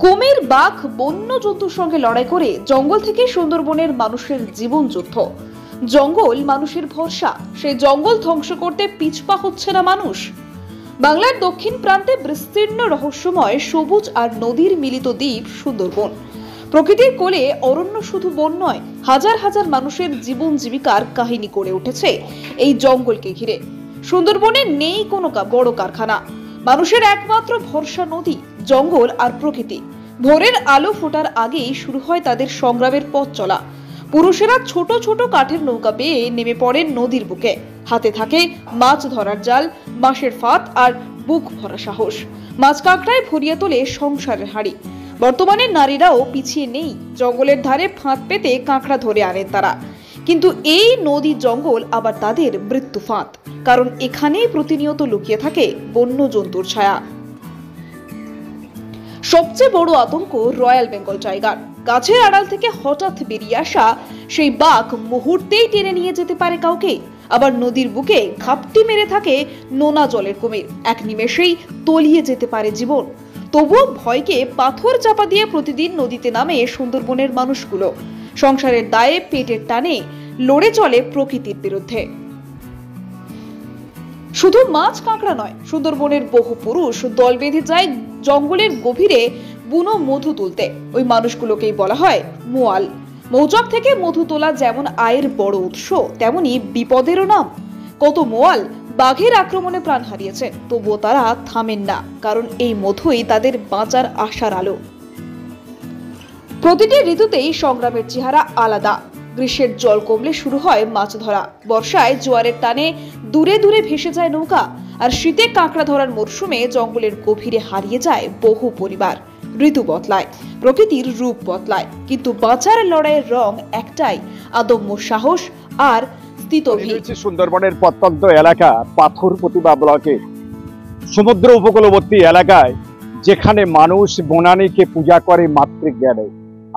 কুমির, বাঘ, বন্য জন্তুর সঙ্গে লড়াই করে জঙ্গল থেকে সুন্দরবনের মানুষের জীবন যুদ্ধ। জঙ্গল মানুষের ভরসা, সেই জঙ্গল ধ্বংস করতে পিছপা হচ্ছে না মানুষ। বাংলার দক্ষিণ প্রান্তে বিস্তীর্ণ রহস্যময় সবুজ আর নদীর মিলিত দ্বীপ সুন্দরবন। প্রকৃতির কোলে অরণ্য শুধু বন নয়, হাজার হাজার মানুষের জীবন জীবিকার কাহিনী করে উঠেছে এই জঙ্গলকে ঘিরে। সুন্দরবনে নেই কোনো বড় কারখানা, মানুষের একমাত্র ভরসা নদী, জঙ্গল আর প্রকৃতি। ভোরের আলো ফোটার আগেই শুরু হয় তাদের সংগ্রামের পথ চলা। পুরুষেরা ছোট ছোট কাঠের নৌকা পেয়ে নেমে পড়েন নদীর বুকে। হাতে থাকে মাছ ধরার জাল, বাঁশের ফাঁদ আর বুক ভরা সাহস। মাছ কাঁকড়ায় ভরিয়ে তোলে সংসারের হাড়ি। বর্তমানে নারীরাও পিছিয়ে নেই, জঙ্গলের ধারে ফাঁদ পেতে কাঁকড়া ধরে আনেন তারা। কিন্তু এই নদী জঙ্গল আবার তাদের মৃত্যু ফাঁদ, কারণ এখানেই প্রতিনিয়ত লুকিয়ে থাকে বন্য জন্তুর ছায়া। সবচেয়ে বড় আতঙ্ক রয়্যাল বেঙ্গল টাইগার। গাছের আড়াল থেকে হঠাৎ বেরিয়ে আসা সেই বাঘ মুহূর্তেই টেনে নিয়ে যেতে পারে কাউকে। আবার নদীর বুকে ঘাপটি মেরে থাকে নোনা জলের কুমির, এক নিমেষেই তলিয়ে যেতে পারে জীবন। তবুও ভয়কে পাথর চাপা দিয়ে প্রতিদিন নদীতে নামে সুন্দরবনের মানুষগুলো। সংসারের দায়ে, পেটের টানে লড়ে চলে প্রকৃতির বিরুদ্ধে। শুধু মাছ কাঁকড়া নয়, সুন্দরবনের বহু পুরুষ দল বেঁধে যায় জঙ্গলের গভীরে বুনো মধু তুলতে। ওই মানুষগুলোকেই বলা হয় মোয়াল। মৌচাক থেকে মধু তোলা যেমন আয়ের বড় উৎস, তেমনি বিপদেরও নাম। কত মোয়াল বাঘের আক্রমণে প্রাণ হারিয়েছেন, তবুও তারা থামেন না, কারণ এই মধুই তাদের বাঁচার আশার আলো। প্রতিটি ঋতুতেই সংগ্রামের চেহারা আলাদা। গ্রীষ্মের জল কমলে শুরু হয় মাছ ধরা, বর্ষায় জোয়ারের টানে দূরে দূরে ভেসে যায় নৌকা, আর শীতে কাঁকড়া ধরার মরশুমে জঙ্গলের গভীরে হারিয়ে যায় বহু পরিবার। ঋতু বদলায়, প্রকৃতির রূপ বদলায়, কিন্তু বাঁচার লড়াইয়ের রং একটাই, আদম্য সাহস আর স্থিতভীর। সুন্দরবনের প্রত্যন্ত এলাকা পাথর প্রতিভা ব্লকে সমুদ্র উপকূলবর্তী এলাকায়, যেখানে মানুষ বনানীকে পূজা করে মাতৃজ্ঞানে।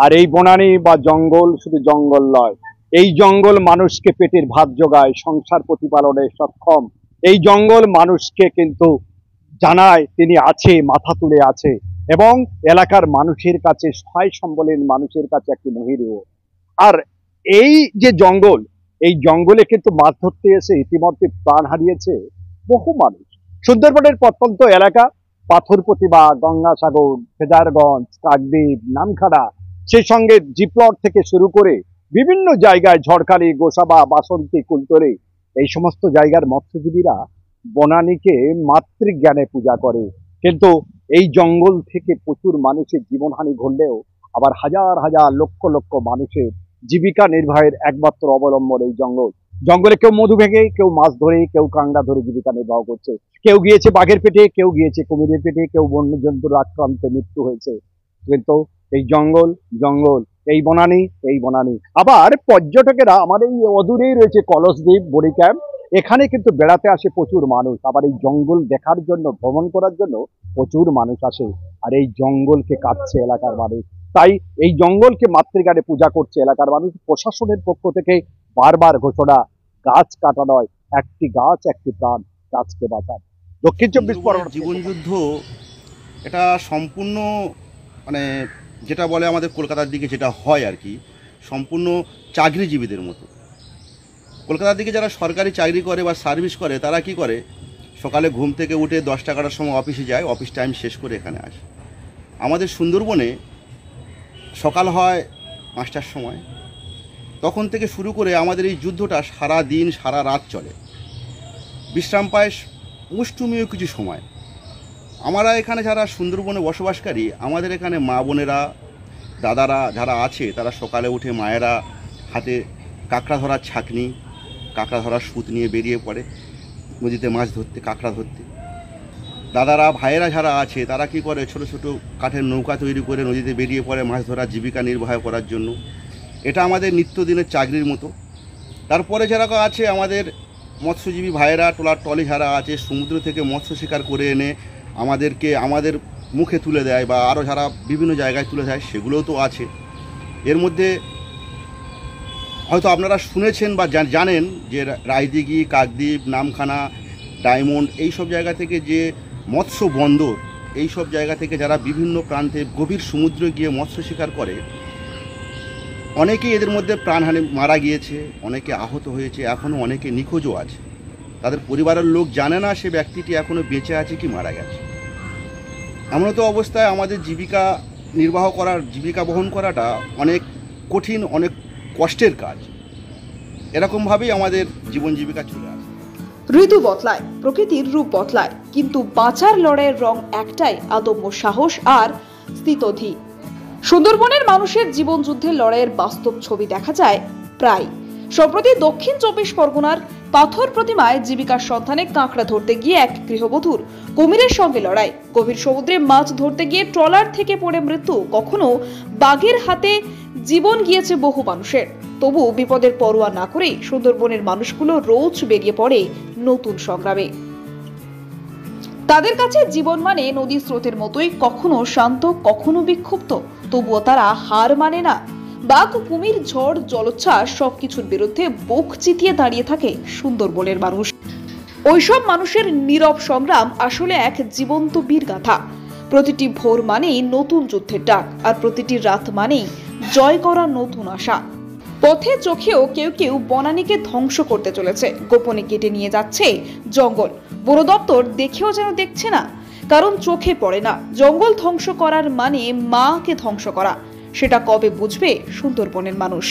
আর এই বনানী বা জঙ্গল শুধু জঙ্গল নয়, এই জঙ্গল মানুষকে পেটের ভাত যোগায়, সংসার প্রতিপালনে সক্ষম। এই জঙ্গল মানুষকে কিন্তু জানায় তিনি আছে, মাথা তুলে আছে, এবং এলাকার মানুষের কাছে, সহায় সম্বলের মানুষের কাছে একটি মহিরুহ। আর এই যে জঙ্গল, এই জঙ্গলে কিন্তু মাছ ধরতে এসে ইতিমধ্যে প্রাণ হারিয়েছে বহু মানুষ। সুন্দরবনের প্রত্যন্ত এলাকা পাথর প্রতিভা, গঙ্গাসাগর, কেদারগঞ্জ, কাকদ্বীপ, নামখানা, সেই সঙ্গে জিপ্লট থেকে শুরু করে বিভিন্ন জায়গায় ঝড়খালি, গোসাবা, বাসন্তী, কুলতরে, এই সমস্ত জায়গার মৎস্যজীবীরা বনানীকে মাতৃজ্ঞানে পূজা করে। কিন্তু এই জঙ্গল থেকে প্রচুর মানুষের জীবনহানি ঘটলেও আবার হাজার হাজার লক্ষ লক্ষ মানুষের জীবিকা নির্বাহের একমাত্র অবলম্বন এই জঙ্গল। জঙ্গলে কেউ মধু ভেঙে, কেউ মাছ ধরে, কেউ কাঁকড়া ধরে জীবিকা নির্বাহ করছে। কেউ গিয়েছে বাঘের পেটে, কেউ গিয়েছে কুমিরের পেটে, কেউ বন্যজন্তুর আক্রান্তে মৃত্যু হয়েছে। কিন্তু এই জঙ্গল জঙ্গল, এই বনানী এই বনানী। আবার পর্যটকেরা, আমাদের এই অদূরেই রয়েছে কলসদ্বীপ, বড়ি ক্যাম্প, এখানে কিন্তু বেড়াতে আসে প্রচুর মানুষ। আবার এই জঙ্গল দেখার জন্য, ভ্রমণ করার জন্য প্রচুর মানুষ আসে। আর এই জঙ্গলকে কাটছে এলাকার মানুষ, তাই এই জঙ্গলকে মাতৃজ্ঞানে পূজা করছে এলাকার মানুষ। প্রশাসনের পক্ষ থেকে বারবার ঘোষণা, গাছ কাটা নয়, একটি গাছ একটি প্রাণ, গাছকে বাঁচান। দক্ষিণ 24 পরগনা জীবনযুদ্ধ এটা সম্পূর্ণ, মানে যেটা বলে আমাদের কলকাতার দিকে যেটা হয় আর কি, সম্পূর্ণ চাকরিজীবীদের মতো। কলকাতার দিকে যারা সরকারি চাকরি করে বা সার্ভিস করে, তারা কি করে, সকালে ঘুম থেকে উঠে 10টার সময় অফিসে যায়, অফিস টাইম শেষ করে এখানে আসে। আমাদের সুন্দরবনে সকাল হয় 5টার সময়, তখন থেকে শুরু করে আমাদের এই যুদ্ধটা সারা দিন সারা রাত চলে। বিশ্রাম পায় অষ্টমীয় কিছু সময়। আমরা এখানে যারা সুন্দরবনে বসবাসকারী, আমাদের এখানে মা বোনেরা, দাদারা যারা আছে, তারা সকালে উঠে মায়েরা হাতে কাঁকড়া ধরার ছাঁকনি, কাঁকড়া ধরার সুত নিয়ে বেরিয়ে পড়ে নদীতে মাছ ধরতে, কাঁকড়া ধরতে। দাদারা, ভাইয়েরা যারা আছে, তারা কি করে, ছোট ছোট কাঠের নৌকা তৈরি করে নদীতে বেরিয়ে পড়ে মাছ ধরার জীবিকা নির্বাহ করার জন্য। এটা আমাদের নিত্যদিনের চাকরির মতো। তারপরে যারা আছে আমাদের মৎস্যজীবী ভাইয়েরা, টোলার টলি যারা আছে, সমুদ্র থেকে মৎস্য শিকার করে এনে আমাদেরকে আমাদের মুখে তুলে দেয়, বা আরও যারা বিভিন্ন জায়গায় তুলে দেয়, সেগুলোও তো আছে। এর মধ্যে হয়তো আপনারা শুনেছেন বা জানেন যে রায়দিঘি, কাকদ্বীপ, নামখানা, ডায়মন্ড, এই সব জায়গা থেকে যে মৎস্য বন্দর, এই সব জায়গা থেকে যারা বিভিন্ন প্রান্তে গভীর সমুদ্রে গিয়ে মৎস্য শিকার করে, অনেকেই এদের মধ্যে প্রাণহানি মারা গিয়েছে, অনেকে আহত হয়েছে, এখনও অনেকে নিখোঁজও আছে। তাদের পরিবারের লোক জানে না সে ব্যক্তিটি এখনও বেঁচে আছে কি মারা গেছে। এমনত অবস্থায় আমাদের জীবিকা বহন করাটা অনেক কঠিন, অনেক কষ্টের কাজ। এরকমভাবেই আমাদের জীবন জীবিকা চলে আসে। ঋতু বদলায়, প্রকৃতির রূপ বদলায়, কিন্তু বাঁচার লড়াইয়ের রং একটাই, আদম্য সাহস আর স্থিতধী। সুন্দরবনের মানুষের জীবন যুদ্ধের লড়াইয়ের বাস্তব ছবি দেখা যায় প্রায়। সম্প্রতি দক্ষিণ 24 পরগনার পাথর প্রতিমায় জীবিকার সন্ধানে কাঁকড়া ধরতে গিয়ে এক গৃহবধূর কুমিরের সঙ্গে লড়াই। গভীর সমুদ্রে মাছ ধরতে গিয়ে ট্রলার থেকে পড়ে মৃত্যু, কখনো বাঘের হাতে জীবন গিয়েছে বহু মানুষের। তবু বিপদের পরোয়া না করে সুন্দরবনের মানুষগুলো রোজ বেরিয়ে পড়ে নতুন সংগ্রামে। তাদের কাছে জীবন মানে নদীর স্রোতের মতোই, কখনো শান্ত, কখনো বিক্ষুব্ধ। তবুও তারা হার মানে না। বাঘ, কুমির, ঝড়, জলোচ্ছ্বাস সবকিছুর বিরুদ্ধে বুক চিতিয়ে দাঁড়িয়ে থাকে সুন্দরবনের মানুষ। ওইসব মানুষের নীরব সংগ্রাম আসলে এক জীবন্ত বীরগাথা। প্রতিটি ভোর মানেই নতুন যুদ্ধের ডাক, আর প্রতিটি রাত মানেই জয় করার নতুন আশা। পথে চোখেও কেউ কেউ বনানীকে ধ্বংস করতে চলেছে, গোপনে কেটে নিয়ে যাচ্ছে জঙ্গল। বন দপ্তর দেখেও যেন দেখছে না, কারণ চোখে পড়ে না। জঙ্গল ধ্বংস করার মানে মাকে ধ্বংস করা, সেটা কবে বুঝবে সুন্দরবনের মানুষ?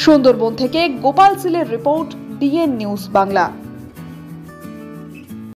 সুন্দরবন থেকে গোপাল সিলের রিপোর্ট, ডিএন নিউজ বাংলা।